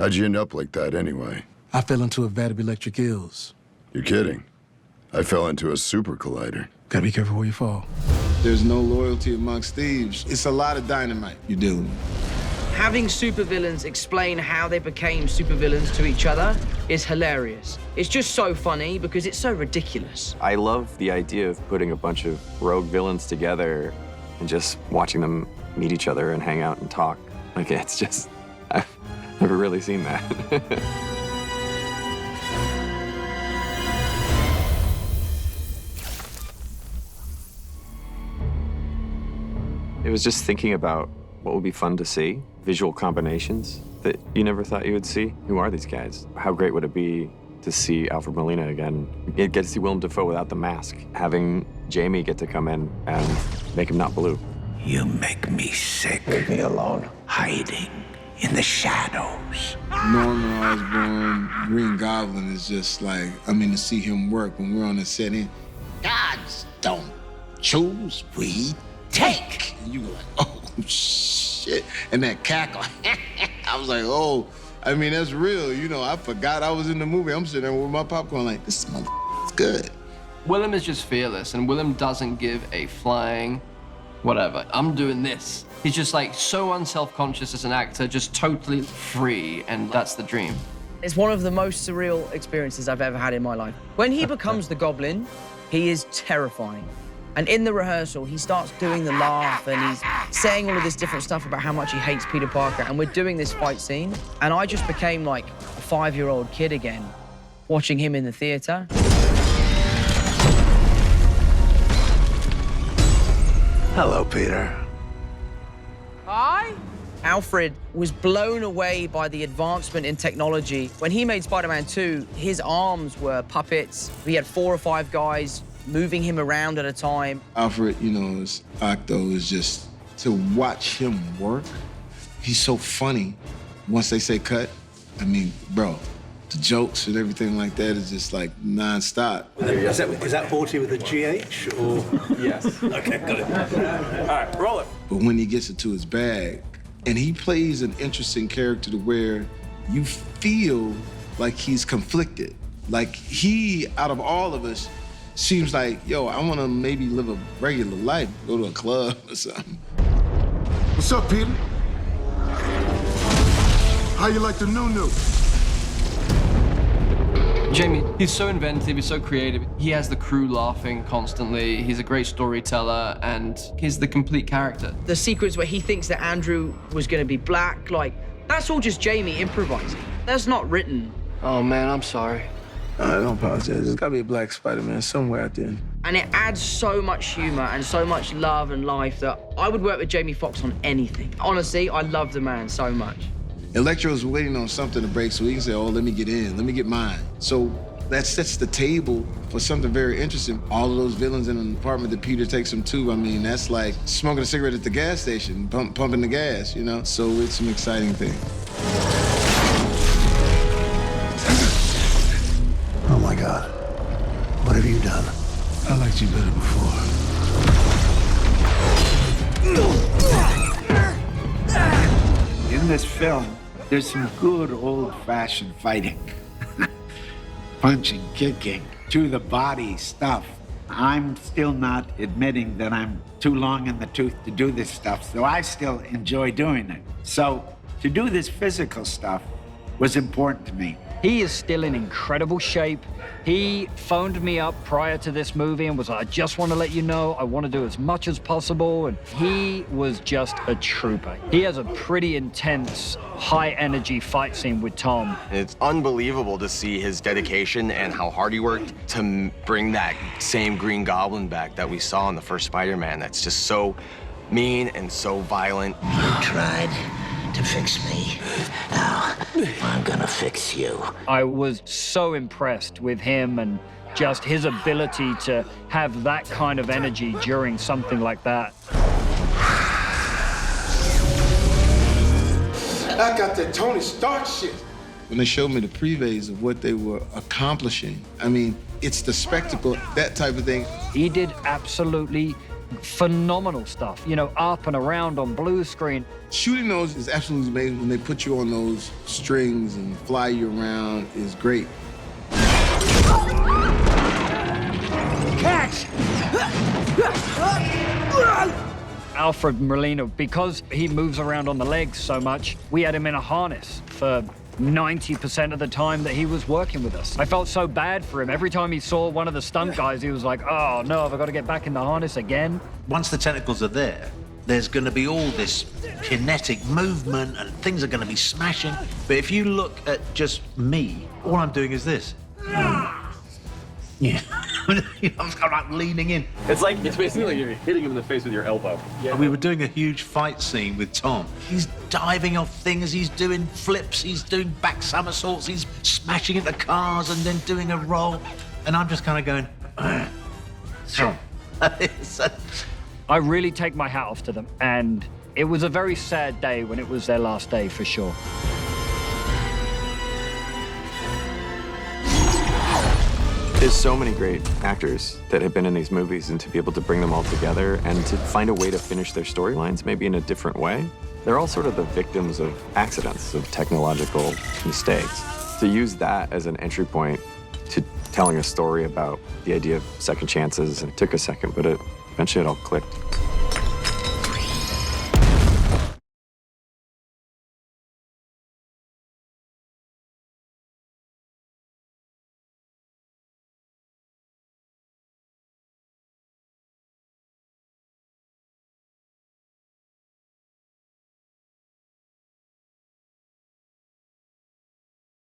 How'd you end up like that anyway? I fell into a vat of electric eels. You're kidding. I fell into a super collider. Gotta be careful where you fall. There's no loyalty amongst thieves. It's a lot of dynamite you're dealing with. Having supervillains explain how they became supervillains to each other is hilarious. It's just so funny because it's so ridiculous. I love the idea of putting a bunch of rogue villains together and just watching them meet each other and hang out and talk. Like, it's just, I've never really seen that. It was just thinking about what would be fun to see, visual combinations that you never thought you would see. Who are these guys? How great would it be to see Alfred Molina again? Get to see Willem Dafoe without the mask. Having Jamie get to come in and make him not blue. You make me sick. Leave me alone. Hiding in the shadows. Norman Osborn, Green Goblin is just like, I mean, to see him work when we're on the set in, gods don't choose, we take. And you go like, oh, shit. And that cackle, I was like, oh, I mean, that's real. You know, I forgot I was in the movie. I'm sitting there with my popcorn like, this motherfucker's good. Willem is just fearless, and Willem doesn't give a flying whatever. I'm doing this. He's just like so unself-conscious as an actor, just totally free, and that's the dream. It's one of the most surreal experiences I've ever had in my life. When he becomes the Goblin, he is terrifying. And in the rehearsal, he starts doing the laugh and he's saying all of this different stuff about how much he hates Peter Parker. And we're doing this fight scene. And I just became like a 5-year-old kid again, watching him in the theater. Hello, Peter. Hi. Alfred was blown away by the advancement in technology. When he made Spider-Man 2, his arms were puppets. He had 4 or 5 guys moving him around at a time. Alfred, you know, as Octo is just, to watch him work, he's so funny. Once they say cut, I mean, bro, the jokes and everything like that is just like nonstop. Is that 40 with a GH or? Yes. Okay, got it. All right, roll it. But when he gets into his bag, and he plays an interesting character to where you feel like he's conflicted. Like he, out of all of us, seems like, yo, I want to maybe live a regular life, go to a club or something. What's up, Peter? How you like the new? Jamie, he's so inventive, he's so creative. He has the crew laughing constantly. He's a great storyteller, and he's the complete character. The sequence where he thinks that Andrew was going to be black, like, that's all just Jamie improvising. That's not written. Oh, man, I'm sorry. Don't apologize. There's gotta be a black Spider-Man somewhere out there. And it adds so much humor and so much love and life that I would work with Jamie Foxx on anything. Honestly, I love the man so much. Electro's waiting on something to break so he can say, oh, let me get in, let me get mine. So that sets the table for something very interesting. All of those villains in an apartment that Peter takes him to, I mean, that's like smoking a cigarette at the gas station, pumping the gas, you know? So it's an exciting thing. Oh my God. What have you done? I liked you better before. In this film, there's some good old-fashioned fighting. Punching, kicking, to the body stuff. I'm still not admitting that I'm too long in the tooth to do this stuff, so I still enjoy doing it. So to do this physical stuff was important to me. He is still in incredible shape. He phoned me up prior to this movie and was like, I just want to let you know, I want to do as much as possible. And he was just a trooper. He has a pretty intense, high-energy fight scene with Tom. It's unbelievable to see his dedication and how hard he worked to bring that same Green Goblin back that we saw in the first Spider-Man. That's just so mean and so violent. You tried to fix me. Now, I'm gonna fix you. I was so impressed with him and just his ability to have that kind of energy during something like that. I got that Tony Stark shit. When they showed me the previews of what they were accomplishing, I mean, it's the spectacle, that type of thing. He did absolutely phenomenal stuff. You know, up and around on blue screen. Shooting those is absolutely amazing. When they put you on those strings and fly you around is great. Catch! Alfred Molina, because he moves around on the legs so much, we had him in a harness for 90% of the time that he was working with us. I felt so bad for him. Every time he saw one of the stunt guys, he was like, oh no, have I got to get back in the harness again? Once the tentacles are there, there's going to be all this kinetic movement and things are going to be smashing. But if you look at just me, all I'm doing is this. Yeah. I'm like leaning in. It's basically like you're hitting him in the face with your elbow. Yeah. We were doing a huge fight scene with Tom. He's diving off things, he's doing flips, he's doing back somersaults, he's smashing into cars and then doing a roll. And I'm just kind of going, Tom. I really take my hat off to them. And it was a very sad day when it was their last day, for sure. There's so many great actors that have been in these movies, and to be able to bring them all together and to find a way to finish their storylines maybe in a different way. They're all sort of the victims of accidents, of technological mistakes. To use that as an entry point to telling a story about the idea of second chances, and it took a second, but eventually it all clicked.